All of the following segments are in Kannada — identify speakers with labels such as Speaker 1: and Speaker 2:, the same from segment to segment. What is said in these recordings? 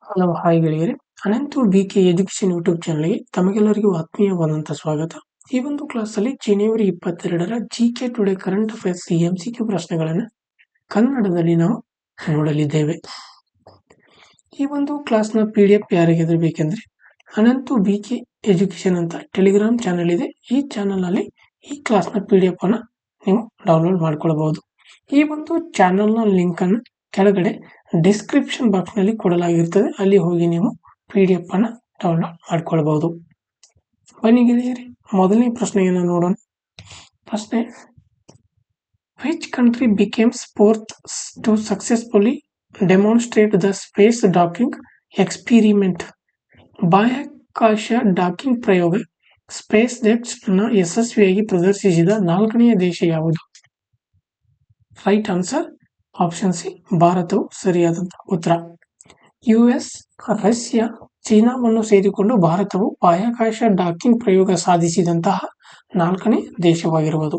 Speaker 1: ಹಲೋ ಹಾಯ್ ಗೆಳೆಯರೆ. ಅನಂತು BK ಎಜುಕೇಶನ್ ಯೂಟ್ಯೂಬ್ ಚಾನಲ್‌ಗೆ ತಮಗೆಲ್ಲರಿಗೂ ಆತ್ಮೀಯವಾದಂಥ ಸ್ವಾಗತ. ಈ ಒಂದು ಕ್ಲಾಸಲ್ಲಿ ಜನವರಿ 22ರ GK today current affairs MCQ ಪ್ರಶ್ನೆಗಳನ್ನು ಕನ್ನಡದಲ್ಲಿ ನಾವು ನೋಡಲಿದ್ದೇವೆ. ಈ ಒಂದು ಕ್ಲಾಸ್‌ನ PDF ಯಾರಿಗಾದರೂ ಬೇಕೆಂದರೆ ಅನಂತು BK ಎಜುಕೇಶನ್ ಅಂತ ಟೆಲಿಗ್ರಾಮ್ ಚಾನಲ್ ಇದೆ. ಈ ಚಾನಲ್‌ನಲ್ಲಿ ಈ ಕ್ಲಾಸ್‌ನ PDF ಅನ್ನು ನೀವು ಡೌನ್ಲೋಡ್ ಮಾಡಿಕೊಳ್ಳಬಹುದು. ಈ ಒಂದು ಚಾನಲ್‌ನ ಲಿಂಕನ್ನು ಕೆಳಗಡೆ ಡಿಸ್ಕ್ರಿಪ್ಷನ್ ಬಾಕ್ಸ್‌ನಲ್ಲಿ ಕೊಡಲಾಗಿರುತ್ತದೆ. ಅಲ್ಲಿ ಹೋಗಿ ನೀವು PDF ಅನ್ನು ಡೌನ್ಲೋಡ್ ಮಾಡಿಕೊಳ್ಳಬಹುದು. ಬನ್ನಿ ಗೆಳೆಯರೆ, ಮೊದಲನೇ ಪ್ರಶ್ನೆಯನ್ನು ನೋಡೋಣ. ಪ್ರಶ್ನೆ: which country becames fourth to successfully demonstrate the space docking experiment? ಬಾಹ್ಯಾಕಾಶ ಡಾಕಿಂಗ್ ಪ್ರಯೋಗ ಸ್ಪೇಸ್ ಎಕ್ಸ್ ನ ಯಶಸ್ವಿಯಾಗಿ ಪ್ರದರ್ಶಿಸಿದ 4ನೇ ದೇಶ ಯಾವುದು? ರೈಟ್ ಆನ್ಸರ್ ಆಪ್ಷನ್ ಸಿ, ಭಾರತವು ಸರಿಯಾದಂತಹ ಉತ್ತರ. US, ರಷ್ಯಾ, ಚೀನಾವನ್ನು ಸೇರಿಕೊಂಡು ಭಾರತವು ಬಾಹ್ಯಾಕಾಶ ಡಾಕಿಂಗ್ ಪ್ರಯೋಗ ಸಾಧಿಸಿದಂತಹ 4ನೇ ದೇಶವಾಗಿರುವುದು.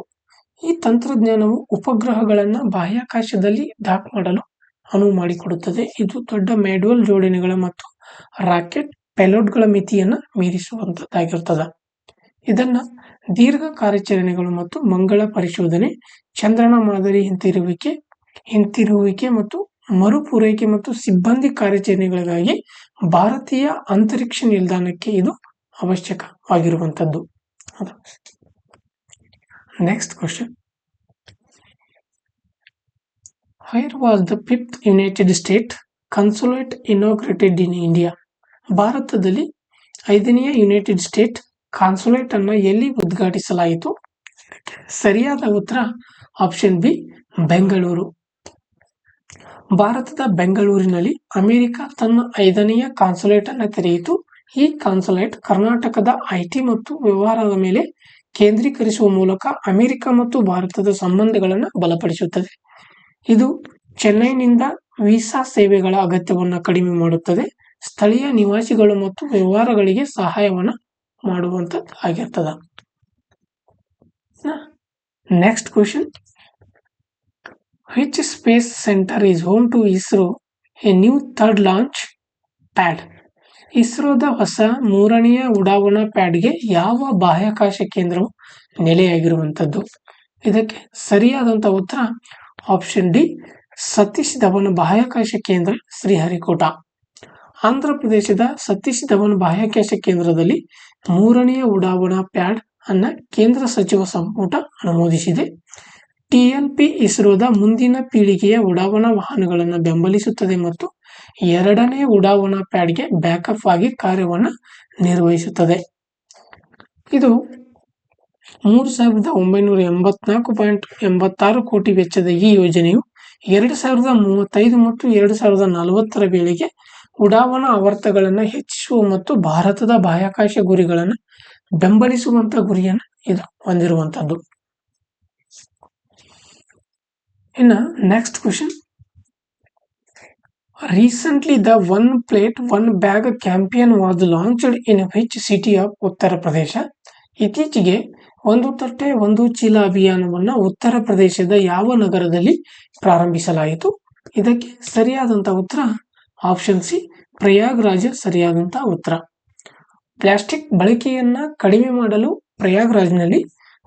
Speaker 1: ಈ ತಂತ್ರಜ್ಞಾನವು ಉಪಗ್ರಹಗಳನ್ನು ಬಾಹ್ಯಾಕಾಶದಲ್ಲಿ ಡಾಕ್ ಮಾಡಲು ಅನುವು ಮಾಡಿಕೊಡುತ್ತದೆ. ಇದು ದೊಡ್ಡ ಮಾಡ್ಯೂಲ್ ಜೋಡಣೆಗಳ ಮತ್ತು ರಾಕೆಟ್ ಪೇಲೋಡ್ಗಳ ಮಿತಿಯನ್ನು ಮೀರಿಸುವಂತದ್ದಾಗಿರುತ್ತದೆ. ಇದನ್ನ ದೀರ್ಘ ಕಾರ್ಯಾಚರಣೆಗಳು ಮತ್ತು ಮಂಗಳ ಪರಿಶೋಧನೆ, ಚಂದ್ರನ ಮಾದರಿ ಹಿಂತಿರುಗುವಿಕೆ ಮತ್ತು ಮರುಪೂರೈಕೆ ಮತ್ತು ಸಿಬ್ಬಂದಿ ಕಾರ್ಯಾಚರಣೆಗಳಿಗಾಗಿ ಭಾರತೀಯ ಅಂತರಿಕ್ಷ ನಿಲ್ದಾಣಕ್ಕೆ ಇದು ಅವಶ್ಯಕವಾಗಿರುವಂಥದ್ದು. Next question: where was the 5th United State consulate inaugurated in India? ಭಾರತದಲ್ಲಿ 5ನೇ ಯುನೈಟೆಡ್ ಸ್ಟೇಟ್ ಕಾನ್ಸುಲೇಟ್ ಅನ್ನು ಎಲ್ಲಿ ಉದ್ಘಾಟಿಸಲಾಯಿತು? ಸರಿಯಾದ ಉತ್ತರ ಆಪ್ಷನ್ ಬಿ, ಬೆಂಗಳೂರು. ಭಾರತದ ಬೆಂಗಳೂರಿನಲ್ಲಿ ಅಮೆರಿಕ ತನ್ನ 5ನೇ ಕಾನ್ಸುಲೇಟ್ ಅನ್ನು ತೆರೆಯಿತು. ಈ ಕಾನ್ಸುಲೇಟ್ ಕರ್ನಾಟಕದ IT ಮತ್ತು ವ್ಯವಹಾರದ ಮೇಲೆ ಕೇಂದ್ರೀಕರಿಸುವ ಮೂಲಕ ಅಮೆರಿಕ ಮತ್ತು ಭಾರತದ ಸಂಬಂಧಗಳನ್ನು ಬಲಪಡಿಸುತ್ತದೆ. ಇದು ಚೆನ್ನೈನಿಂದ ವೀಸಾ ಸೇವೆಗಳ ಅಗತ್ಯವನ್ನು ಕಡಿಮೆ ಮಾಡುತ್ತದೆ, ಸ್ಥಳೀಯ ನಿವಾಸಿಗಳು ಮತ್ತು ವ್ಯವಹಾರಗಳಿಗೆ ಸಹಾಯವನ್ನು ಮಾಡುವಂಥದ್ದು ಆಗಿರ್ತದ. Next question: which space centre is home to ISRO a new third launch pad? ಇಸ್ರೋದ ಹೊಸ 3ನೇ ಉಡಾವಣಾ ಪ್ಯಾಡ್ಗೆ ಯಾವ ಬಾಹ್ಯಾಕಾಶ ಕೇಂದ್ರವು ನೆಲೆಯಾಗಿರುವಂಥದ್ದು? ಇದಕ್ಕೆ ಸರಿಯಾದಂಥ ಉತ್ತರ ಆಪ್ಷನ್ ಡಿ, ಸತೀಶ್ ಧವನ್ ಬಾಹ್ಯಾಕಾಶ ಕೇಂದ್ರ, ಶ್ರೀಹರಿಕೋಟ. ಆಂಧ್ರ ಪ್ರದೇಶದ ಸತೀಶ್ ಧವನ್ ಬಾಹ್ಯಾಕಾಶ ಕೇಂದ್ರದಲ್ಲಿ 3ನೇ ಉಡಾವಣಾ ಪ್ಯಾಡ್ ಅನ್ನ ಕೇಂದ್ರ ಸಚಿವ ಸಂಪುಟ ಅನುಮೋದಿಸಿದೆ. TLP ಇಸ್ರೋದ ಮುಂದಿನ ಪೀಳಿಗೆಯ ಉಡಾವಣಾ ವಾಹನಗಳನ್ನು ಬೆಂಬಲಿಸುತ್ತದೆ ಮತ್ತು 2ನೇ ಉಡಾವಣಾ ಪ್ಯಾಡ್ಗೆ ಬ್ಯಾಕಪ್ ಆಗಿ ಕಾರ್ಯವನ್ನು ನಿರ್ವಹಿಸುತ್ತದೆ. ಇದು 3,984.86 ಕೋಟಿ ವೆಚ್ಚದ ಈ ಯೋಜನೆಯು 2035 ಮತ್ತು 2040ರ ವೇಳೆಗೆ ಉಡಾವಣಾ ಆವರ್ತಗಳನ್ನು ಹೆಚ್ಚಿಸುವ ಮತ್ತು ಭಾರತದ ಬಾಹ್ಯಾಕಾಶ ಗುರಿಗಳನ್ನು ಬೆಂಬಲಿಸುವಂತ ಗುರಿಯನ್ನು ಇದು ಹೊಂದಿರುವಂತದ್ದು. ಇನ್ನು next question: recently the one plate one bag campaign was launched in which city of Uttar Pradesh? ಇತ್ತೀಚೆಗೆ ಒಂದು ತಟ್ಟೆ ಒಂದು ಚೀಲ ಅಭಿಯಾನವನ್ನು ಉತ್ತರ ಪ್ರದೇಶದ ಯಾವ ನಗರದಲ್ಲಿ ಪ್ರಾರಂಭಿಸಲಾಯಿತು? ಇದಕ್ಕೆ ಸರಿಯಾದಂಥ ಉತ್ತರ ಆಪ್ಷನ್ ಸಿ, ಪ್ರಯಾಗ್ರಾಜ್ ಸರಿಯಾದಂಥ ಉತ್ತರ. ಪ್ಲಾಸ್ಟಿಕ್ ಬಳಕೆಯನ್ನ ಕಡಿಮೆ ಮಾಡಲು ಪ್ರಯಾಗ್ರಾಜ್ನಲ್ಲಿ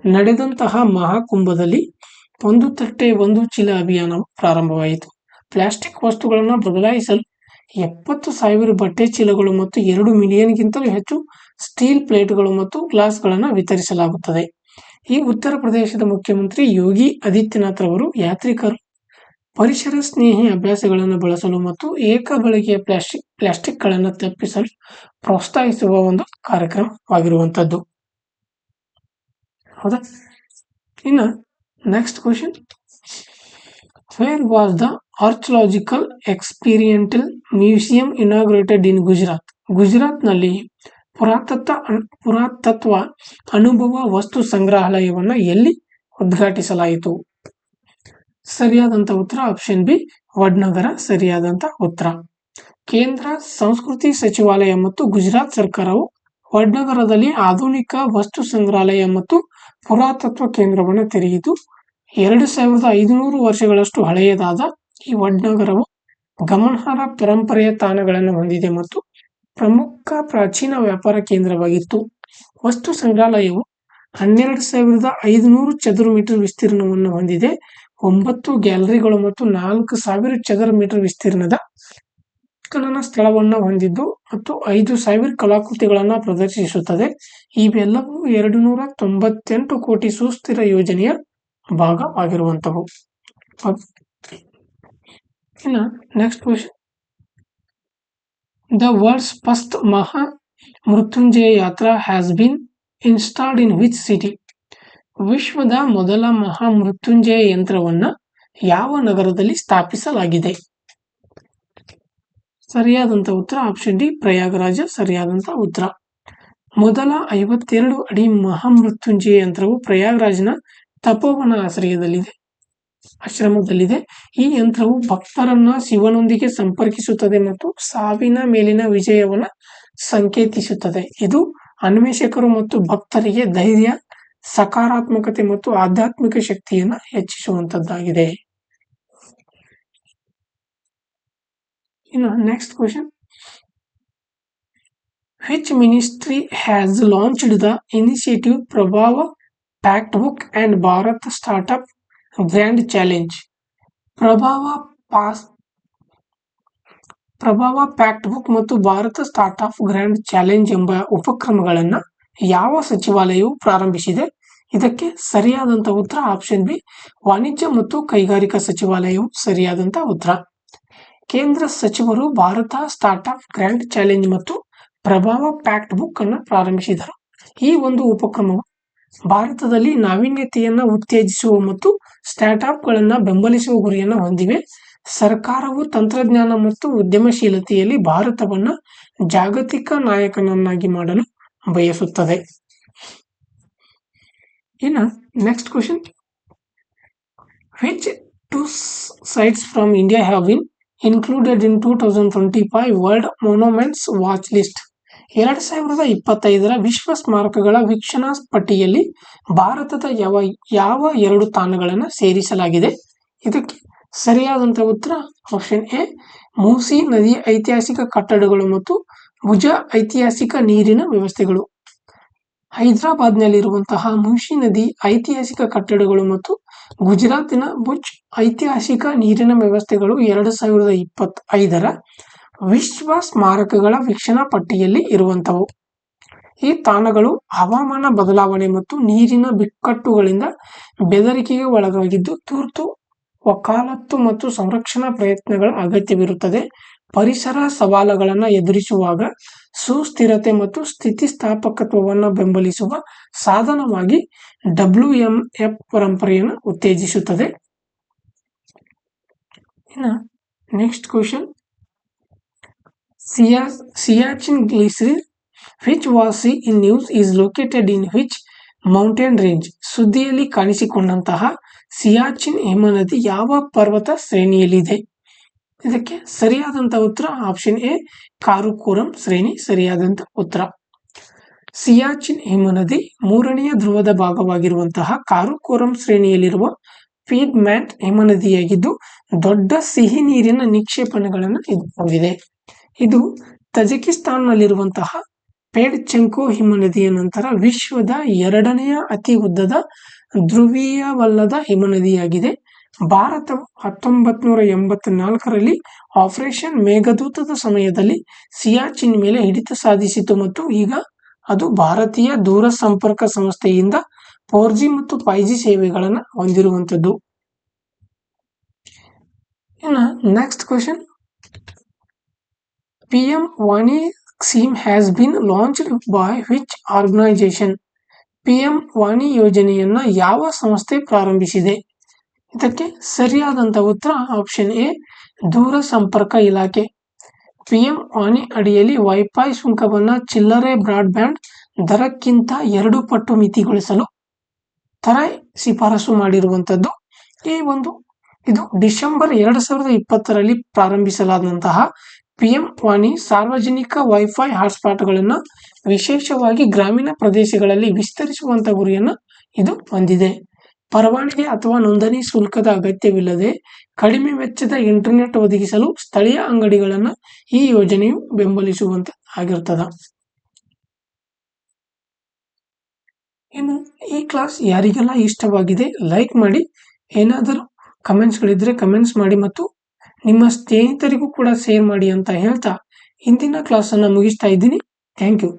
Speaker 1: ನಡೆದಂತಹ ಮಹಾಕುಂಭದಲ್ಲಿ ಒಂದು ತಟ್ಟೆ ಒಂದು ಚೀಲ ಅಭಿಯಾನವು ಪ್ರಾರಂಭವಾಯಿತು. ಪ್ಲಾಸ್ಟಿಕ್ ವಸ್ತುಗಳನ್ನು ಬದಲಾಯಿಸಲು 70,000 ಬಟ್ಟೆ ಚೀಲಗಳು ಮತ್ತು 2 ಮಿಲಿಯನ್ಗಿಂತಲೂ ಹೆಚ್ಚು ಸ್ಟೀಲ್ ಪ್ಲೇಟ್ಗಳು ಮತ್ತು ಗ್ಲಾಸ್ಗಳನ್ನು ವಿತರಿಸಲಾಗುತ್ತದೆ. ಈ ಉತ್ತರ ಪ್ರದೇಶದ ಮುಖ್ಯಮಂತ್ರಿ ಯೋಗಿ ಆದಿತ್ಯನಾಥ್ ರವರು ಯಾತ್ರಿಕರು ಪರಿಸರ ಸ್ನೇಹಿ ಅಭ್ಯಾಸಗಳನ್ನು ಬಳಸಲು ಮತ್ತು ಏಕ ಬಳಕೆಯ ಪ್ಲಾಸ್ಟಿಕ್ಗಳನ್ನು ತಪ್ಪಿಸಲು ಪ್ರೋತ್ಸಾಹಿಸುವ ಒಂದು ಕಾರ್ಯಕ್ರಮವಾಗಿರುವಂಥದ್ದು. ಹೌದಾ? ಇನ್ನು next question: where was the archaeological experiential museum inaugurated in Gujarat? ಗುಜರಾತ್ನಲ್ಲಿ ಪುರಾತತ್ವ ಅನುಭವ ವಸ್ತು ಸಂಗ್ರಹಾಲಯವನ್ನು ಎಲ್ಲಿ ಉದ್ಘಾಟಿಸಲಾಯಿತು? ಸರಿಯಾದಂಥ ಉತ್ತರ ಆಪ್ಷನ್ ಬಿ, ವಡ್ನಗರ ಸರಿಯಾದಂಥ ಉತ್ತರ. ಕೇಂದ್ರ ಸಂಸ್ಕೃತಿ ಸಚಿವಾಲಯ ಮತ್ತು ಗುಜರಾತ್ ಸರ್ಕಾರವು ವಡ್ನಗರದಲ್ಲಿ ಆಧುನಿಕ ವಸ್ತು ಸಂಗ್ರಹಾಲಯ ಮತ್ತು ಪುರಾತತ್ವ ಕೇಂದ್ರವನ್ನು ತೆರೆಯಿತು. 2,500 ವರ್ಷಗಳಷ್ಟು ಹಳೆಯದಾದ ಈ ವಡ್ನಗರವು ಗಮನಾರ್ಹ ಪರಂಪರೆಯ ತಾಣಗಳನ್ನು ಹೊಂದಿದೆ ಮತ್ತು ಪ್ರಮುಖ ಪ್ರಾಚೀನ ವ್ಯಾಪಾರ ಕೇಂದ್ರವಾಗಿತ್ತು. ವಸ್ತು ಸಂಗ್ರಹಾಲಯವು 12,500 ಚದುರ ಮೀಟರ್ ವಿಸ್ತೀರ್ಣವನ್ನು ಹೊಂದಿದೆ. 9 ಗ್ಯಾಲರಿಗಳು ಮತ್ತು 4,000 ಚದರ ಮೀಟರ್ ವಿಸ್ತೀರ್ಣದ ಸಂಕಲನ ಸ್ಥಳವನ್ನು ಹೊಂದಿದ್ದು ಮತ್ತು 5,000 ಕಲಾಕೃತಿಗಳನ್ನು ಪ್ರದರ್ಶಿಸುತ್ತದೆ. ಇವೆಲ್ಲವೂ 298 ಕೋಟಿ ಸುಸ್ಥಿರ ಯೋಜನೆಯ ಭಾಗವಾಗಿರುವಂಥವು. ಇನ್ನು next question, the world's first Maha Mrityunjaya Yatra has been installed in which city? ವಿಶ್ವದ ಮೊದಲ ಮಹಾ ಮೃತ್ಯುಂಜಯ ಯಂತ್ರವನ್ನು ಯಾವ ನಗರದಲ್ಲಿ ಸ್ಥಾಪಿಸಲಾಗಿದೆ? ಸರಿಯಾದಂಥ ಉತ್ತರ ಆಪ್ಷನ್ ಡಿ, ಪ್ರಯಾಗರಾಜ ಸರಿಯಾದಂಥ ಉತ್ತರ. ಮೊದಲ 52 ಅಡಿ ಮಹಾಮೃತ್ಯುಂಜಯ ಯಂತ್ರವು ಪ್ರಯಾಗರಾಜ್ನ ತಪೋವನ ಆಶ್ರಮದಲ್ಲಿದೆ. ಈ ಯಂತ್ರವು ಭಕ್ತರನ್ನ ಶಿವನೊಂದಿಗೆ ಸಂಪರ್ಕಿಸುತ್ತದೆ ಮತ್ತು ಸಾವಿನ ಮೇಲಿನ ವಿಜಯವನ್ನು ಸಂಕೇತಿಸುತ್ತದೆ. ಇದು ಅನ್ವೇಷಕರು ಮತ್ತು ಭಕ್ತರಿಗೆ ಧೈರ್ಯ, ಸಕಾರಾತ್ಮಕತೆ ಮತ್ತು ಆಧ್ಯಾತ್ಮಿಕ ಶಕ್ತಿಯನ್ನು ಹೆಚ್ಚಿಸುವಂತದ್ದಾಗಿದೆ. ಇನ್ನು next question, which ministry has launched the initiative Prabhava Pact Book and Bharat Startup Grand Challenge? ಪ್ರಭಾವ ಪ್ಯಾಕ್ಟ್ ಬುಕ್ ಮತ್ತು ಭಾರತ ಸ್ಟಾರ್ಟ್ಅಪ್ ಗ್ರ್ಯಾಂಡ್ ಚಾಲೆಂಜ್ ಎಂಬ ಉಪಕ್ರಮಗಳನ್ನು ಯಾವ ಸಚಿವಾಲಯವು ಪ್ರಾರಂಭಿಸಿದೆ? ಇದಕ್ಕೆ ಸರಿಯಾದಂಥ ಉತ್ತರ ಆಪ್ಷನ್ ಬಿ, ವಾಣಿಜ್ಯ ಮತ್ತು ಕೈಗಾರಿಕಾ ಸಚಿವಾಲಯವು ಸರಿಯಾದಂಥ ಉತ್ತರ. ಕೇಂದ್ರ ಸಚಿವರು ಭಾರತ ಸ್ಟಾರ್ಟ್ಅಪ್ ಗ್ರ್ಯಾಂಡ್ ಚಾಲೆಂಜ್ ಮತ್ತು ಪ್ರಭಾವ ಪ್ಯಾಕ್ಟ್ ಬುಕ್ ಅನ್ನು ಪ್ರಾರಂಭಿಸಿದರು. ಈ ಒಂದು ಉಪಕ್ರಮವು ಭಾರತದಲ್ಲಿ ನಾವೀನ್ಯತೆಯನ್ನು ಉತ್ತೇಜಿಸುವ ಮತ್ತು ಸ್ಟಾರ್ಟ್ಅಪ್ಗಳನ್ನು ಬೆಂಬಲಿಸುವ ಗುರಿಯನ್ನು ಹೊಂದಿವೆ. ಸರ್ಕಾರವು ತಂತ್ರಜ್ಞಾನ ಮತ್ತು ಉದ್ಯಮಶೀಲತೆಯಲ್ಲಿ ಭಾರತವನ್ನು ಜಾಗತಿಕ ನಾಯಕನನ್ನಾಗಿ ಮಾಡಲು ಬಯಸುತ್ತದೆ. ಇನ್ನು next question, which 2 sites from India have been included in 2025 World Monuments Watch List? 2025ರ ವಿಶ್ವ ಸ್ಮಾರಕಗಳ ವೀಕ್ಷಣಾ ಪಟ್ಟಿಯಲ್ಲಿ ಭಾರತದ ಯಾವ 2 ತಾಣಗಳನ್ನು ಸೇರಿಸಲಾಗಿದೆ? ಇದಕ್ಕೆ ಸರಿಯಾದಂಥ ಉತ್ತರ ಆಪ್ಷನ್ ಎ, ಮೂಸಿ ನದಿ ಐತಿಹಾಸಿಕ ಕಟ್ಟಡಗಳು ಮತ್ತು ಭುಜ ಐತಿಹಾಸಿಕ ನೀರಿನ ವ್ಯವಸ್ಥೆಗಳು. ಹೈದರಾಬಾದ್ನಲ್ಲಿರುವಂತಹ ಮೂಸಿ ನದಿ ಐತಿಹಾಸಿಕ ಕಟ್ಟಡಗಳು ಮತ್ತು ಗುಜರಾತಿನ ಭುಜ್ ಐತಿಹಾಸಿಕ ನೀರಿನ ವ್ಯವಸ್ಥೆಗಳು 2025ರ ವಿಶ್ವ ಸ್ಮಾರಕಗಳ ವೀಕ್ಷಣಾ ಪಟ್ಟಿಯಲ್ಲಿ ಇರುವಂಥವು. ಈ ತಾಣಗಳು ಹವಾಮಾನ ಬದಲಾವಣೆ ಮತ್ತು ನೀರಿನ ಬಿಕ್ಕಟ್ಟುಗಳಿಂದ ಬೆದರಿಕೆಗೆ ಒಳಗಾಗಿದ್ದು ತುರ್ತು ವಕಾಲತ್ತು ಮತ್ತು ಸಂರಕ್ಷಣಾ ಪ್ರಯತ್ನಗಳ ಅಗತ್ಯವಿರುತ್ತದೆ. ಪರಿಸರ ಸವಾಲುಗಳನ್ನು ಎದುರಿಸುವಾಗ ಸುಸ್ಥಿರತೆ ಮತ್ತು ಸ್ಥಿತಿಸ್ಥಾಪಕತ್ವವನ್ನು ಬೆಂಬಲಿಸುವ ಸಾಧನವಾಗಿ WMF ಪರಂಪರೆಯನ್ನು ಉತ್ತೇಜಿಸುತ್ತದೆ. ಇನ್ನು next question, Siachen glacier which was seen in news is located in which mountain range? ಸುದ್ದಿಯಲ್ಲಿ ಕಾಣಿಸಿಕೊಂಡಂತಹ ಸಿಯಾಚಿನ್ ಹಿಮನದಿ ಯಾವ ಪರ್ವತ ಶ್ರೇಣಿಯಲ್ಲಿದೆ? ಇದಕ್ಕೆ ಸರಿಯಾದಂಥ ಉತ್ತರ ಆಪ್ಷನ್ ಎ, ಕಾರಾಕೋರಂ ಶ್ರೇಣಿ ಸರಿಯಾದಂಥ ಉತ್ತರ. ಸಿಯಾಚಿನ್ ಹಿಮನದಿ 3ನೇ ಧ್ರುವದ ಭಾಗವಾಗಿರುವಂತಹ ಕಾರಾಕೋರಂ ಶ್ರೇಣಿಯಲ್ಲಿರುವ ಪೀಡ್ಮ್ಯಾಂಟ್ ಹಿಮನದಿಯಾಗಿದ್ದು ದೊಡ್ಡ ಸಿಹಿ ನೀರಿನ ನಿಕ್ಷೇಪಣೆಗಳನ್ನು ಹೊಂದಿದೆ. ಇದು ತಜಿಕಿಸ್ತಾನ್ನಲ್ಲಿರುವಂತಹ ಪೇಡ್ಚೆಂಕೋ ಹಿಮನದಿಯ ನಂತರ ವಿಶ್ವದ 2ನೇ ಅತಿ ಉದ್ದದ ಧ್ರುವೀಯವಲ್ಲದ ಹಿಮನದಿಯಾಗಿದೆ. ಭಾರತವು 1984ರಲ್ಲಿ ಆಪರೇಷನ್ ಮೇಘದೂತದ ಸಮಯದಲ್ಲಿ ಸಿಯಾಚಿನ್ ಮೇಲೆ ಹಿಡಿತ ಸಾಧಿಸಿತು ಮತ್ತು ಈಗ ಅದು ಭಾರತೀಯ ದೂರಸಂಪರ್ಕ ಸಂಸ್ಥೆಯಿಂದ 4G ಮತ್ತು 5G ಸೇವೆಗಳನ್ನು ಹೊಂದಿರುವಂಥದ್ದು. ಇನ್ನು next question, PM Wani scheme has been launched by which organisation? PM Wani ಯೋಜನೆಯನ್ನ ಯಾವ ಸಂಸ್ಥೆ ಪ್ರಾರಂಭಿಸಿದೆ? ಇದಕ್ಕೆ ಸರಿಯಾದಂಥ ಉತ್ತರ ಆಪ್ಷನ್ ಎ, ದೂರ ಸಂಪರ್ಕ ಇಲಾಖೆ. PM ವಾಣಿ ಅಡಿಯಲ್ಲಿ ವೈಫೈ ಸುಂಕವನ್ನು ಚಿಲ್ಲರೆ ಬ್ರಾಡ್ಬ್ಯಾಂಡ್ ದರಕ್ಕಿಂತ 2 ಪಟ್ಟು ಮಿತಿಗೊಳಿಸಲು ಶಿಫಾರಸು ಮಾಡಿರುವಂಥದ್ದು. ಇದು ಡಿಸೆಂಬರ್ 2020ರಲ್ಲಿ ಪ್ರಾರಂಭಿಸಲಾದಂತಹ PM ವಾಣಿ ಸಾರ್ವಜನಿಕ ವೈಫೈ ಹಾಟ್ಸ್ಪಾಟ್ಗಳನ್ನು ವಿಶೇಷವಾಗಿ ಗ್ರಾಮೀಣ ಪ್ರದೇಶಗಳಲ್ಲಿ ವಿಸ್ತರಿಸುವಂತ ಗುರಿಯನ್ನು ಇದು ಹೊಂದಿದೆ. ಪರವಾನಗಿ ಅಥವಾ ನೋಂದಣಿ ಶುಲ್ಕದ ಅಗತ್ಯವಿಲ್ಲದೆ ಕಡಿಮೆ ವೆಚ್ಚದ ಇಂಟರ್ನೆಟ್ ಒದಗಿಸಲು ಸ್ಥಳೀಯ ಅಂಗಡಿಗಳನ್ನು ಈ ಯೋಜನೆಯು ಬೆಂಬಲಿಸುವಂತೆ ಆಗಿರ್ತದ. ಇನ್ನು ಈ ಕ್ಲಾಸ್ ಯಾರಿಗೆಲ್ಲ ಇಷ್ಟವಾಗಿದೆ ಲೈಕ್ ಮಾಡಿ, ಏನಾದರೂ ಕಮೆಂಟ್ಸ್ಗಳಿದ್ರೆ ಕಮೆಂಟ್ಸ್ ಮಾಡಿ ಮತ್ತು ನಿಮ್ಮ ಸ್ನೇಹಿತರಿಗೂ ಕೂಡ ಶೇರ್ ಮಾಡಿ ಅಂತ ಹೇಳ್ತಾ ಇಂದಿನ ಕ್ಲಾಸನ್ನು ಮುಗಿಸ್ತಾ ಇದ್ದೀನಿ. Thank you.